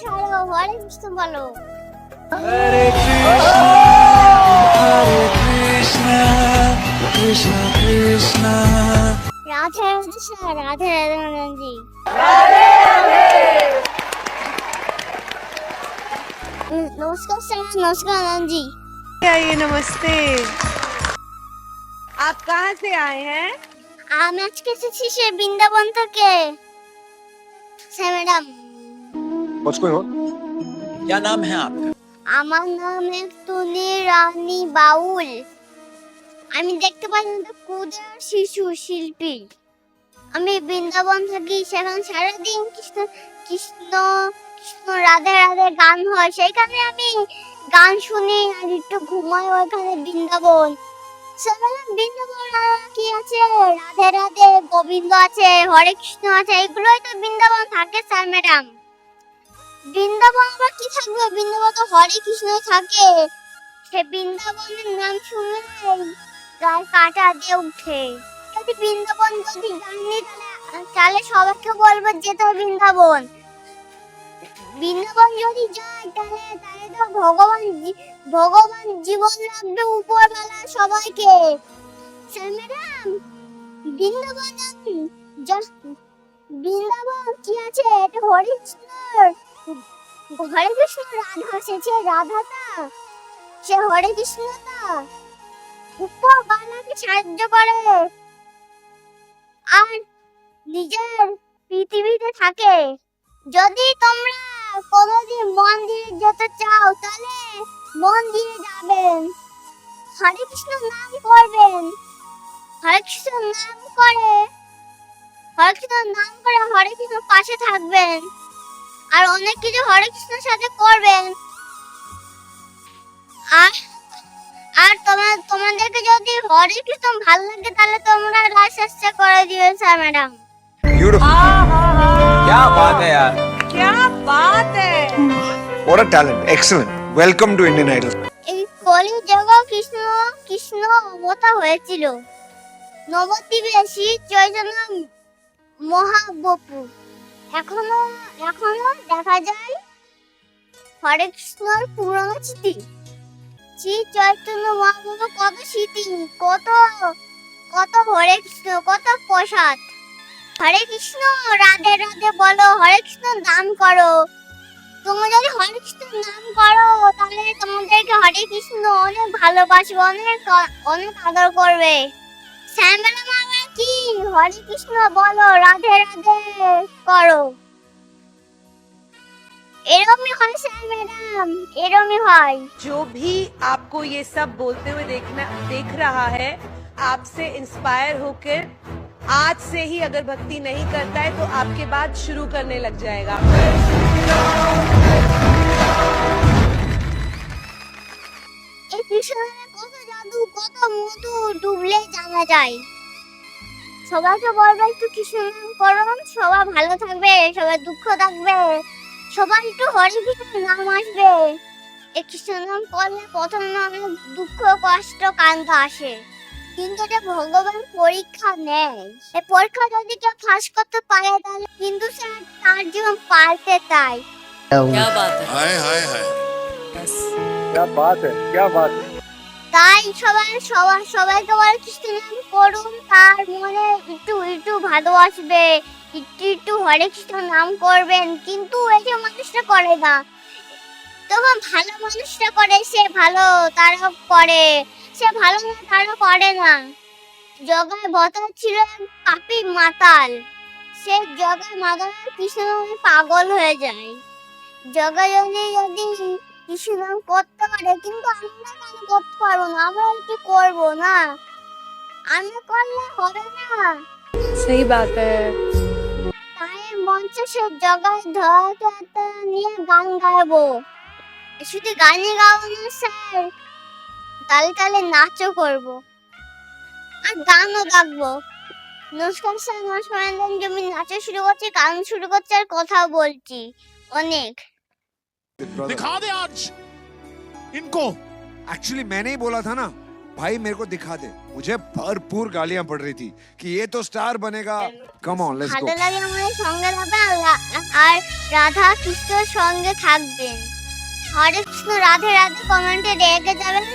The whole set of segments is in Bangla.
ছাড়ো, হরে কৃষ্ণ বলো। Hare Krishna, Krishna Krishna. Radhe Radhe sir, Radhe Radhe ম্যাডামজি। নমস্কার স্যার, নমস্কার ম্যাডামজি। आइए नमस्ते। आप कहाँ से आए हैं? আমি আজকে এসেছি সে বৃন্দাবন থেকে। Sir madam, What's going on? क्या नाम है आपका? আমার নাম একটুনি রানী বাউল। আমি দেখতে পাই না ক্ষুদা শিশু শিল্পী। আমি বৃন্দাবন থাকি, সেখানে সারাদিন কৃষ্ণ কৃষ্ণ কৃষ্ণ রাধে রাধে গান হয়, সেখানে আমি গান শুনি আর একটু ঘুমাই ওইখানে বৃন্দাবন। সেখানে বৃন্দাবন আর কি আছে, রাধে রাধে গোবিন্দ আছে, হরে কৃষ্ণ আছে, এগুলোই তো বৃন্দাবন থাকে স্যার ম্যাডাম। বৃন্দাবন আবার কি থাকবে, বৃন্দাবন তো হরে কৃষ্ণ থাকে। সে বৃন্দাবনের নাম শুনলে গায়ে কাঁটা দিয়ে উঠে। যদি বৃন্দাবন যদি জানি তাহলে সবাইকে বলবো যেতে হবে বৃন্দাবন। বৃন্দাবন যদি যায় তাহলে তো ভগবান জীবন রাখবে উপরবেলা সবাইকে। স্যার ম্যাডাম, বৃন্দাবন বৃন্দাবন কি আছে, এটা হরে কৃষ্ণ রাধা এসেছে, রাধাটা সে হরে কৃষ্ণটা উপরবেলাকে সাহায্য করে আর নিজের পৃথিবীতে থাকে। যদি তোমরা কোনোদিন মন্দিরে যেতে চাও তাহলে মন্দিরে যাবেন, হরে কৃষ্ণ নাম করবেন, হরে কৃষ্ণ নাম করে হরে কৃষ্ণ পাশে থাকবেন আর অনেক কিছু হরে কৃষ্ণের সাথে করবেন। আর আর তোমাদেরকে যদি হরে কৃষ্ণ ভালো লাগে তাহলে তোমরা লাইসেন্সটা করে দিবেন স্যার ম্যাডাম। Beautiful. क्या बात है यार. क्या बात है। What a talent. Excellent. Welcome to Indian Idol. এই কলিযুগ কৃষ্ণ অবতার হয়েছিল নবদ্বীপে শ্রী চৈতন্য মহাপ্রভু। এখনো দেখা যায় হরে কৃষ্ণর পুরনো স্মৃতি। শ্রী চৈতন্য মহাপ্রভু কত স্মৃতি, কত হরে কৃষ্ণ, কত প্রসাদ। হরে কৃষ্ণ রাধে রাধে বলো, হরে কৃষ্ণ নাম করো। তোমরা যদি হরে কৃষ্ণ নাম করো তাহলে তোমাদেরকে হরে কৃষ্ণ অনেক ভালোবাসবে, অনেক আদর করবে। স্যার ম্যাডাম আবার কি হরে কৃষ্ণ বলো, রাধে রাধে করো, এরকমই হয় স্যার ম্যাডাম, এরকমই হয়। जो भी आपको ये सब बोलते हुए देख रहा है, आपसे इंस्पायर होकर आज से ही अगर भक्ति नहीं करता है तो आपके बाद शुरू करने लग जाएगा। এই কৃষ্ণের কত জাদু, কত মধু ডুবলে জানা যায়। সবাইকে বলবে একটু কৃষ্ণ নাম করো, সবাই ভালো থাকবে, সবাই দুঃখ থাকবে, সবাই একটু হরে কৃষ্ণ নাম আসবে। এই কৃষ্ণ নাম করলে প্রথমে অনেক দুঃখ কষ্ট কান্দ আসে, কিন্তু এটা ভগবান পরীক্ষা নেয়। এই পরীক্ষা যদি কেউ পাস করতে পারে তাহলে কিন্তু স্যার তার জীবন পাল্টে যায়। क्या बात है. हाय हाय हाय Yes. क्या बात है. क्या बात है. তাই সবাইকে বলে কৃষ্ণ নাম করুন, তার মনে একটু ভালোবাসবে, একটু হরে কৃষ্ণ নাম করবেন। কিন্তু এই যে মানুষটা করে না, তখন ভালো মানুষটা করে, সে ভালো তারা করে, সে ভালো না তারা করে না। জগায় বতার ছিল এক পাপী মাতাল, সে জগায় মাতাল কৃষ্ণ নামে পাগল হয়ে যায়। জগাজনে যদি কৃষ্ণ নাম করতে পারে, কিন্তু আমরা কেন করতে পারবো না? আমরা একটু করবো না, আমরা করলে হবে না। सही बात है। তাই মঞ্চে সে জগায় ধরা নিয়ে গান গাইবো। শুধু গানই গাবো না স্যার, তালে নাচও করবো আর গানও গাইবো। নমস্কার স্যার, নমস্কার ম্যাডাম। আমি নাচা শুরু করছি, গান শুরু করছি আর কথা বলছি অনেক। दिखा दे आज इनको। Actually मैंने ही बोला था ना भाई मेरे को दिखा दे। मुझे भरपूर गालियां पड़ रही थी कि ये तो स्टार बनेगा। Come on let's go. ভালো লাগে আমাদের সঙ্গে থাকবেন আর রাধা কৃষ্ণর সঙ্গে থাকবেন। হরে কৃষ্ণ রাধে রাধে কমেন্টে রেখে যাবেন।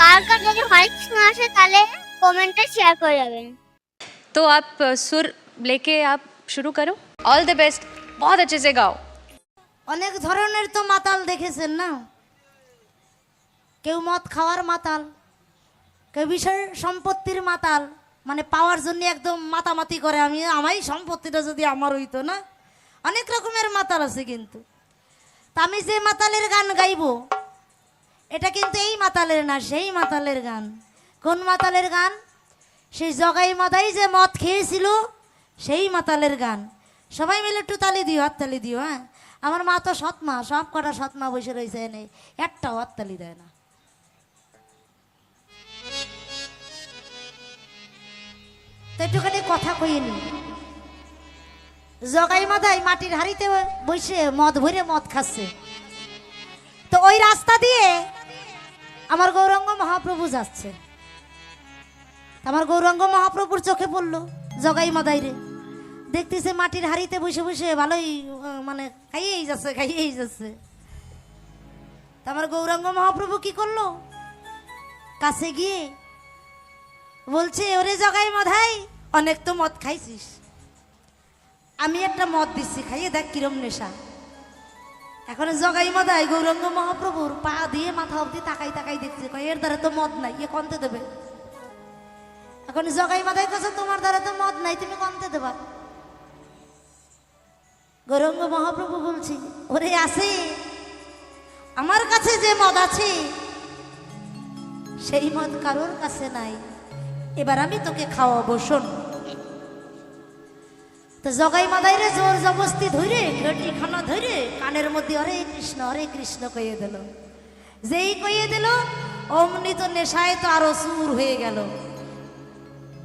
কার কার যদি হরে কৃষ্ণ আসে তাহলে কমেন্টে শেয়ার করে যাবেন। तो आप सुर लेके आप शुरू करो। ऑल द बेस्ट, बहुत अच्छे से गाओ। অনেক ধরনের তো মাতাল দেখেছেন না, কেউ মদ খাওয়ার মাতাল, কেউ বিষয় সম্পত্তির মাতাল, মানে পাওয়ার জন্য একদম মাতামাতি করে আমি আমারই সম্পত্তিটা যদি আমার হইতো না। অনেক রকমের মাতাল আছে, কিন্তু তা আমি যে মাতালের গান গাইবো এটা কিন্তু এই মাতালের না, সেই মাতালের গান। কোন মাতালের গান? সেই জগাই মাদাই যে মদ খেয়েছিল সেই মাতালের গান। সবাই মিলে একটু তালি দিও, হাততালি দিও। হ্যাঁ, আমার মা তো সৎমা, সব কটা সৎমা বসে রয়েছে, নেই একটাও হাততালি দেয় না। তো একটুখানি কথা কইয়ে নি। জগাই মাদাই মাটির হাড়িতে বসে মদ ভরে মদ খাচ্ছে। তো ওই রাস্তা দিয়ে আমার গৌরাঙ্গ মহাপ্রভু যাচ্ছে। আমার গৌরাঙ্গ মহাপ্রভুর চোখে পড়লো জগাই মাদাই রে, দেখতেছে মাটির হাড়িতে বসে বসে ভালোই মানে খাইয়েই যাচ্ছে। আমার গৌরাঙ্গ মহাপ্রভু কি করলো, কাছে গিয়ে বলছে, ওরে জগাই মাদাই, অনেক তো মদ খাইছিস, আমি একটা মদ দিচ্ছি, খাইয়ে দেখ কিরম নেশা। এখন জগাই মাদাই গৌরাঙ্গ মহাপ্রভুর পা দিয়ে মাথা অব্দি তাকাই তাকাই দেখছে, এর দ্বারা তো মদ নাই, এ কমতে দেবে। এখন জগাই মাদাই কাছে, তোমার দ্বারা তো মদ নাই, তুমি কমতে দেবা। গৌরাঙ্গ মহাপ্রভু বলছি, ওরে আছে, আমার কাছে যে মদ আছে সেই মদ কারোর কাছে নাই, এবার আমি তোকে খাওয়াবো, শোন। তো জগাই মাদাই রে জোর জবস্তি ধরে ঘটি খানা ধরে কানের মধ্যে হরে কৃষ্ণ কইয়ে দিল। যেই কইয়ে দিল অমনি তো নেশায় তো আরো সুর হয়ে গেল।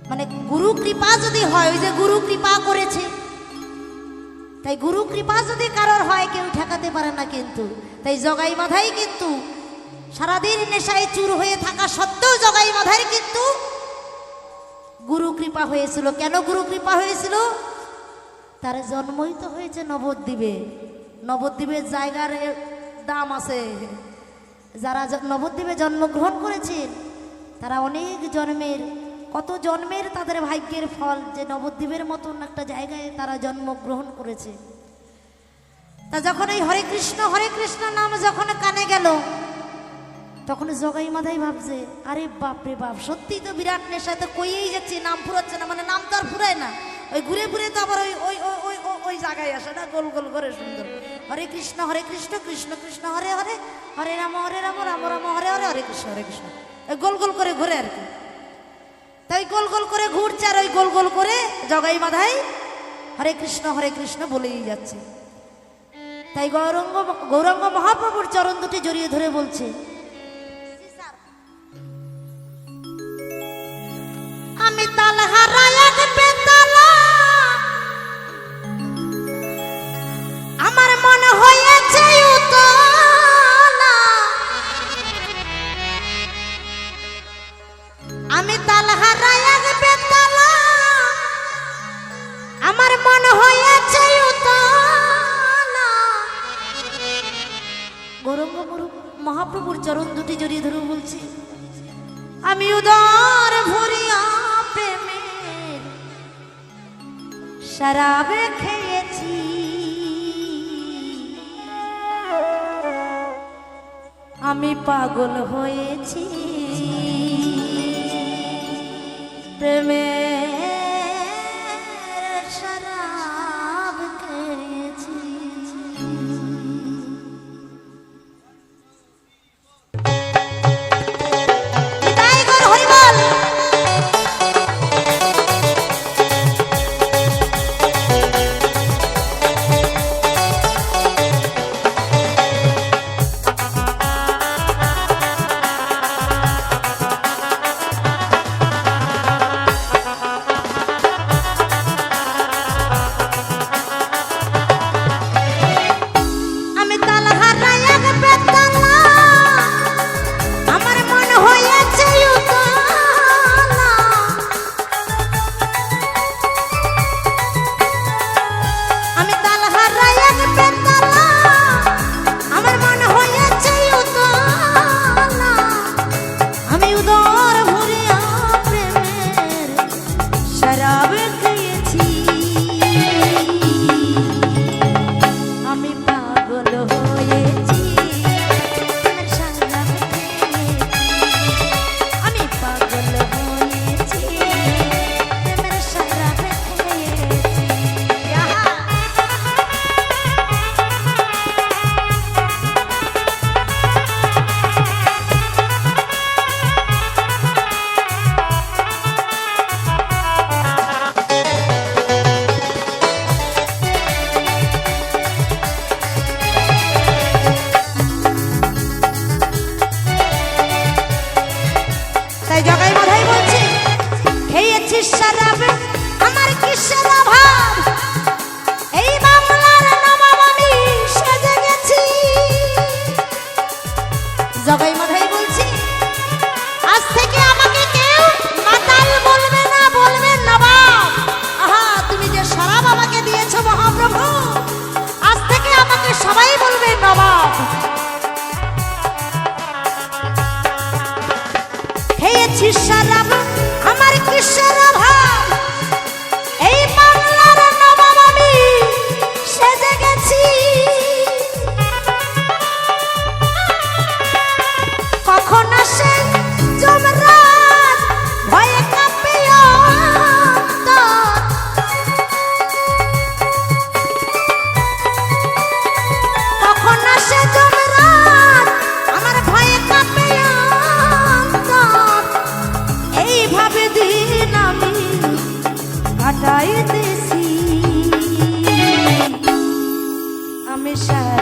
মানে গুরু কৃপা যদি হয়, ওই যে গুরু কৃপা করেছে, তাই গুরু কৃপা যদি কারোর হয় কেউ ঠেকাতে পারে না। কিন্তু তাই জগাই মাদাই কিন্তু সারাদিন নেশায় চুর হয়ে থাকা সত্ত্বেও জগাই মাদাই কিন্তু গুরু কৃপা হয়েছিল। কেন গুরু কৃপা হয়েছিল? তার জন্মই তো হয়েছে নবদ্বীপে। নবদ্বীপের জায়গার দাম আছে। যারা নবদ্বীপে জন্মগ্রহণ করেছেন তারা অনেক জন্মের, কত জন্মের তাদের ভাগ্যের ফল যে নবদ্বীপের মতন একটা জায়গায় তারা জন্মগ্রহণ করেছে। তা যখন এই হরে কৃষ্ণ নাম যখন কানে গেল, তখন জগাই মাদাই ভাবছে, আরে বাপরে বাপ, সত্যি তো বিরাট নেশা, তো কইয়েই যাচ্ছে, নাম ফুরাচ্ছে না। মানে নাম তো আর ফুরায় না, ওই ঘুরে ঘুরে তো আবার ওই ওই ওই জায়গায় আসে না, গোল গোল করে সুন্দর। হরে কৃষ্ণ কৃষ্ণ কৃষ্ণ হরে হরে, হরে রাম রাম রাম হরে হরে, হরে কৃষ্ণ ওই গোল গোল করে ঘুরে আর কি। তাই গোল গোল করে ঘুরছে, আর ওই গোল গোল করে জগাই মাদাই হরে কৃষ্ণ বলেই যাচ্ছে। তাই গৌরাঙ্গ মহাপ্রভুর চরণ দুটি জড়িয়ে ধরে বলছে, আমি তাল হারায় এক বেতালা, আমার মনে হয়েছে উতলা, আমি তাল হারায় এক বেতালা, আমার মনে হয়েছে উতলা। গৌরাঙ্গ মহাপ্রভুর চরণ দুটি জড়িয়ে ধরে বলছি, আমি উদার ভরিয়া প্রেমের শরাবে খেয়েছি, আমি পাগল হয়েছি প্রেমের শরাব খেয়েছি।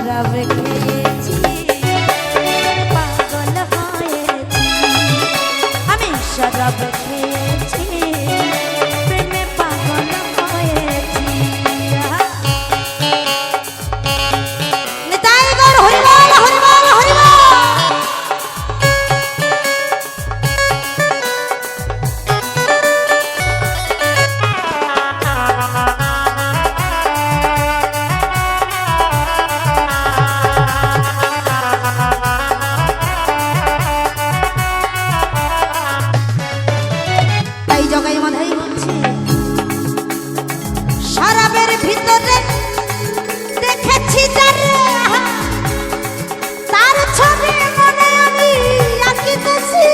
শরাব খেয়েছি পাগল হয়েছি আমি শরাব খেয়েছি প্রেমে পাগল হয়েছি নিতাই গৌর হরিবল হরিবল হরিবল এই জগাই মাধাই বলছে শরাবের ভিতরে দেখেছি যারে তার ছবি মনে আমি আঁকিতেছি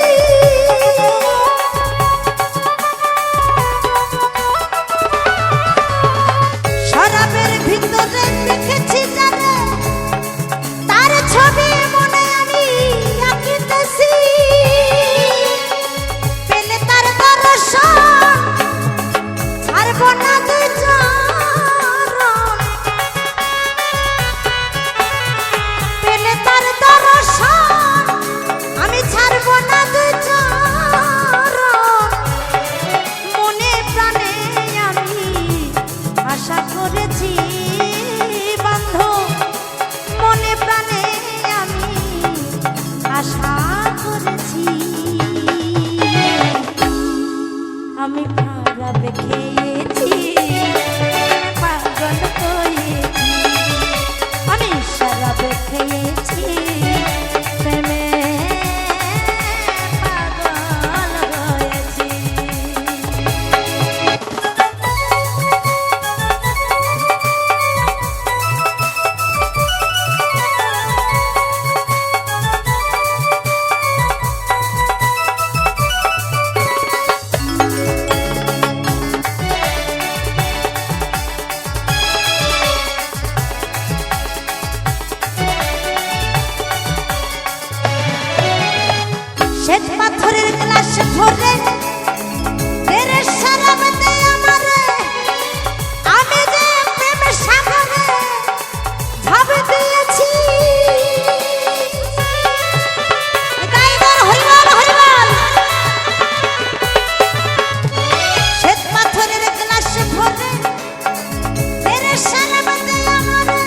শরাবের ভিতরে দেখেছি যারে তার ছবি মনে আমি আঁকিতেছি পেলে তার দর্শন ছাড়ব না দুই চরণ পেলে তার দর্শন আমি ছাড়ব না দুই চরণ মনে প্রাণে আমি আশা করেছি বান্ধব মনে প্রাণে আমি আশা করেছি আমি খারাপ খেয়েছি পাগল হয়েছি আমি শরাব খেয়েছি প্রেমে পাগল হয়েছি শ্বেত পাথরের গ্লাস ভরে তেরে শরাব দে আমারে আমি যে প্রেম সাগরে ঝাঁপ দিয়েছি গাইবার হরিবল হরিবল শ্বেত পাথরের গ্লাস ভরে তেরে শরাব দে আমারে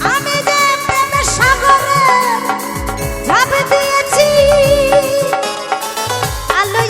আমি যে প্রেম সাগরে ঝাঁপ দিয়েছি আলো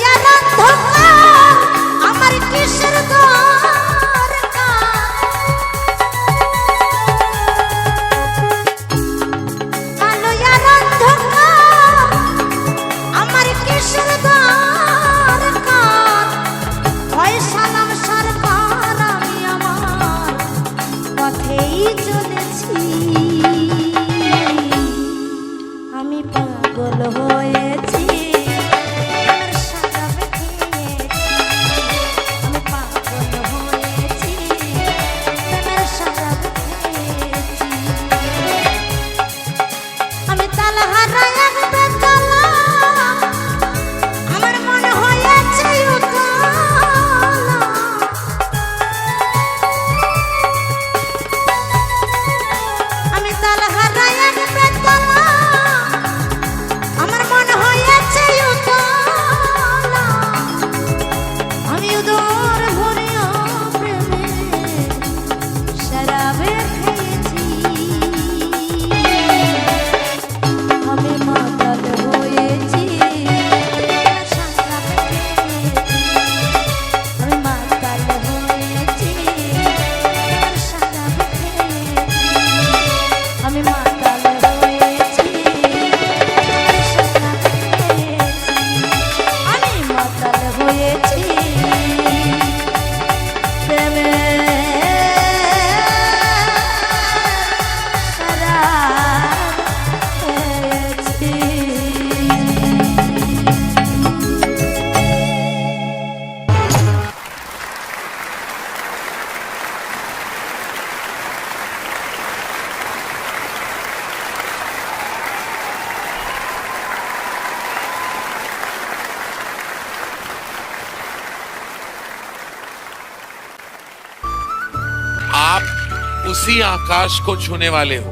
उसी आकाश को छूने वाले हो,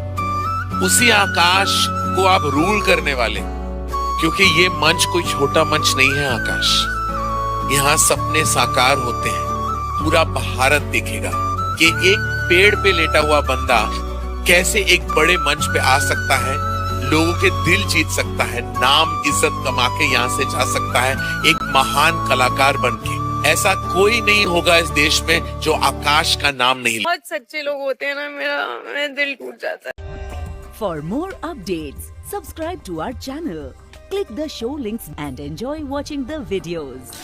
उसी आकाश को आप रूल करने वाले, क्योंकि ये मंच कोई छोटा मंच नहीं है आकाश। यहाँ सपने साकार होते हैं। पूरा भारत देखेगा कि एक पेड़ पे लेटा हुआ बंदा कैसे एक बड़े मंच पे आ सकता है, लोगों के दिल जीत सकता है, नाम इज्जत कमा के यहाँ से जा सकता है एक महान कलाकार बन के। ऐसा कोई नहीं होगा इस देश में जो आकाश का नाम नहीं ले। बहुत सच्चे लोग होते हैं ना, मेरा दिल टूट जाता है। For more updates, subscribe to our channel, click the show links and enjoy watching the videos.